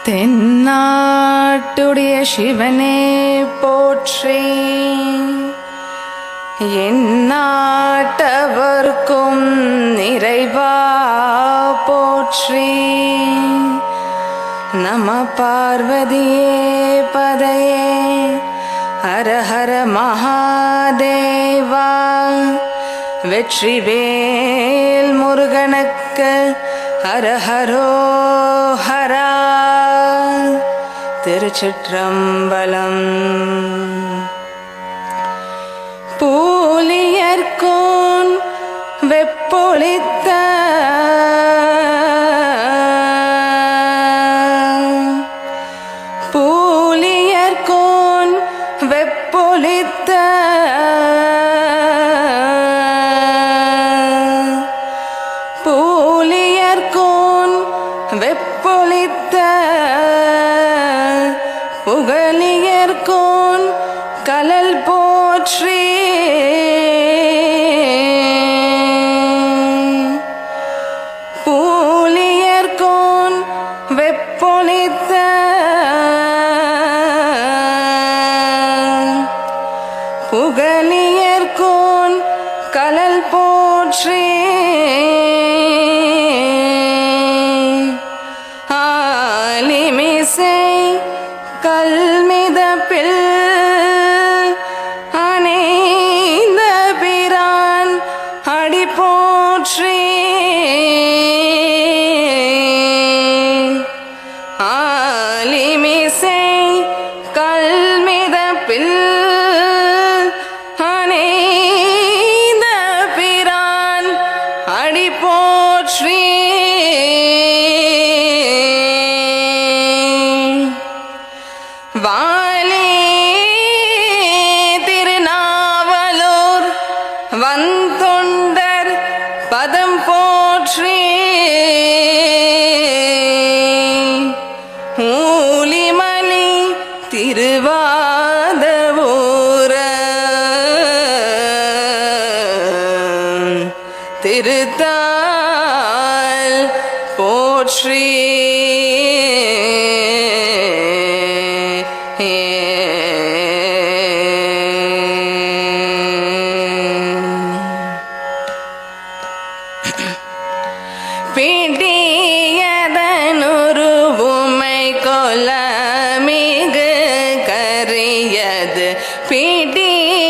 தென்னாட்டுடைய சிவனே போற்றி, எந்நாட்டவர்க்கும் இறைவா போற்றி. நம பார்வதியே பதையே ஹர ஹர மகாதேவா. வெற்றிவேல் முருகனுக்கு ஹர ஹரோ ஹரா. திருச்சிற்றம்பலம். பூலியர்கோன் வெப்பொழித்த பூலியர்கோன் வெப்பொழித்த பூலியர்கோன் வெப்பொழித்த புகழியர்கோன் கலல் போற்றி. பூலியர்கோன் வெப்பொழித்த புகழியர்கோன் கலல் போற்றி. ஆலிமிசை கல்மிதப்பில் அணைந்த பிரான் அடி போற்றி. ஆலிமிசை கல்மிதப்பில் அணைந்த பிரான் அடி போற்றி. வாலி திருநாவலூர் வந்தொண்டர் பதம் போற்றி. ஊலிமலி திருவாதவூர திருத்தால் போற்றி. பிடியதனொரு உமை கொலமிகு கரியது. பிடியதனொரு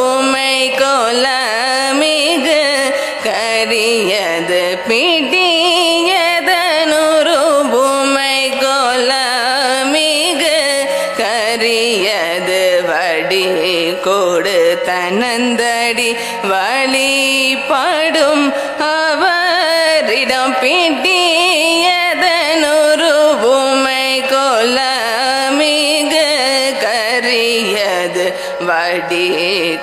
உமை கொலமிகு கரியது. பிடியதனொரு உமை கொலமிகு கரியது. வடி கொடு தனந்தடி வழிபடும் அவரிடம். பிடியதனொரு உமை கொலமிகு கரியது. வடி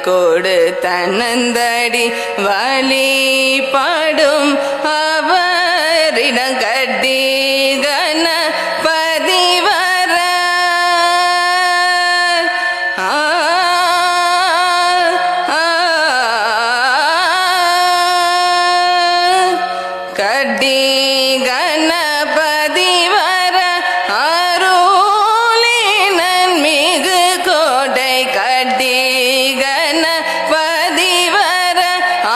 கொடு தனந்தடி வழிபடும் அவரிடம். கட்டி கணபதி வர கட்டி கணபதி வர அருளினன் மிகு கோட்டை. கட்டி கணபதி வர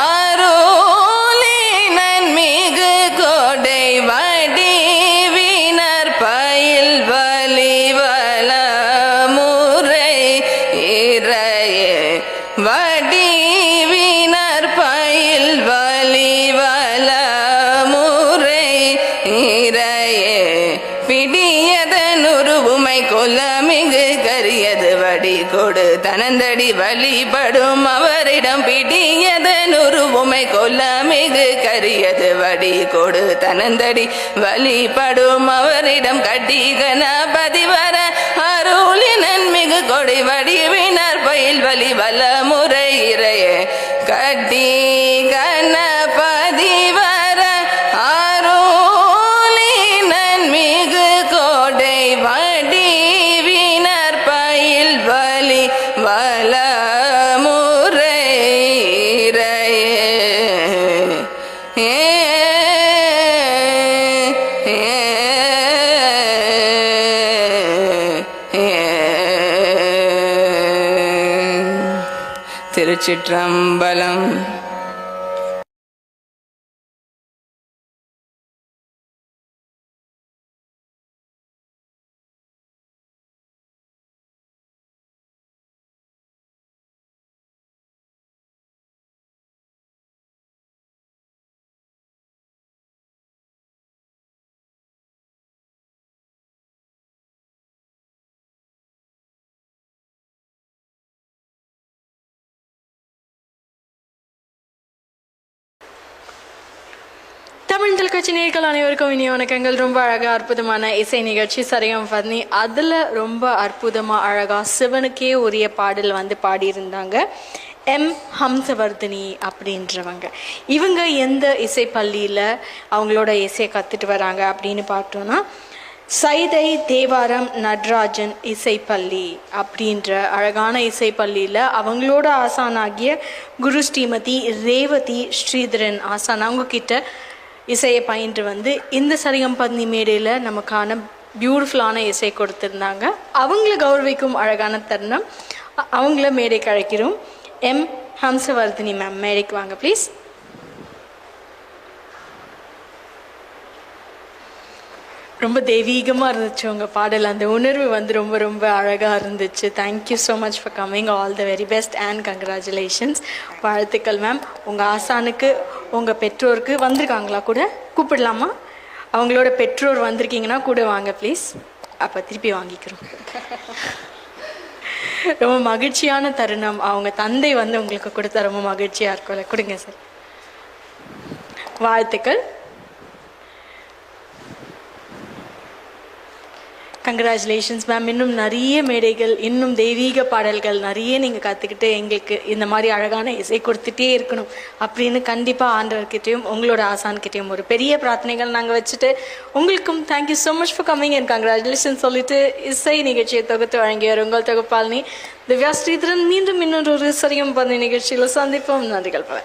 அருளினன் மிகு கோட்டை. வடிவினர் பயில் வலிவல முறை இறையே. வடிவினர் பயில் வலிவல முறை இறையே. பிடியதனொரு உமை கொலமிகு கரியது. வடி கொடு தனந்தடி வழிபடும் அவரிடம். பிடியதனொரு உமை கொலமிகு கரியது. வடி கொடு தனந்தடி வழிபடும் அவரிடம். கட்டி கணபதி வர அருளினன் மிகு கொடை. வடிவினர் பயில் வலி வல முறை இறையே. கட்டி கணபதி வர அருளினன் மிகு கோடை. வடிவினர் பயில் வலி வல முறை இறையே. திருச்சிற்றம்பலம். தமிழ் தொலைக்காட்சி நேயர்கள் அனைவருக்கும் இனி வணக்கங்கள். ரொம்ப அழகாக அற்புதமான இசை நிகழ்ச்சி சரிகம் பண்ணி அதில் ரொம்ப அற்புதமாக அழகாக சிவனுக்கே உரிய பாடல் வந்து பாடியிருந்தாங்க எம் ஹம்சவர்தினி அப்படின்றவங்க. இவங்க எந்த இசை பள்ளியில் அவங்களோட இசையை கற்றுட்டு வராங்க அப்படின்னு பார்த்தோன்னா சைதை தேவாரம் நடராஜன் இசைப்பள்ளி அப்படின்ற அழகான இசைப்பள்ளியில் அவங்களோட ஆசானாகிய குரு ஸ்ரீமதி ரேவதி ஸ்ரீதரன் ஆசான் அவங்கக்கிட்ட இசையை பயின்று வந்து இந்த சரிகம் பந்தி மேடையில் நமக்கான பியூட்டிஃபுல்லான இசை கொடுத்துருந்தாங்க. அவங்கள கௌரவிக்கும் அழகான தருணம். அவங்கள மேடைக்கு அழைக்கிறோம். எம் ஹம்சவர்தினி மேம், மேடைக்கு வாங்க ப்ளீஸ். ரொம்ப தெய்வீகமாக இருந்துச்சு உங்கள் பாடல். அந்த உணர்வு வந்து ரொம்ப ரொம்ப அழகாக இருந்துச்சு. Thank you so much for coming. All the very best and congratulations. வாழ்த்துக்கள் மேம். உங்கள் ஆசானுக்கு உங்கள் பெற்றோருக்கு வந்திருக்காங்களா? கூட கூப்பிடலாமா? அவங்களோட பெற்றோர் வந்திருக்கீங்கன்னா கூட வாங்க ப்ளீஸ். அப்போ திருப்பி வாங்கிக்கிறோம். ரொம்ப மகிழ்ச்சியான தருணம். அவங்க தந்தை வந்து உங்களுக்கு கொடுத்தா ரொம்ப மகிழ்ச்சியாக இருக்கும்ல. கொடுங்க சார். வாழ்த்துக்கள். Congratulations ma'am. இன்னும் நிறைய மேடைகள், இன்னும் தெய்வீக பாடல்கள் நிறைய நீங்கள் கற்றுக்கிட்டு எங்களுக்கு இந்த மாதிரி அழகான இசை கொடுத்துட்டே இருக்கணும் அப்படின்னு கண்டிப்பாக ஆண்டவர்கிட்டையும் உங்களோட ஆசான்கிட்டையும் ஒரு பெரிய பிரார்த்தனைகள் நாங்கள் வச்சுட்டு உங்களுக்கும் thank you so much for coming and congratulations சொல்லிட்டு இசை நிகழ்ச்சியை தொகுத்து வழங்கியவர் உங்கள் தொகுப்பாளினி திவ்யா ஸ்ரீதரன். மீண்டும் இன்னொரு சரிகம் பந்தி நிகழ்ச்சியில் சந்திப்போம். நன்றிகள் பல.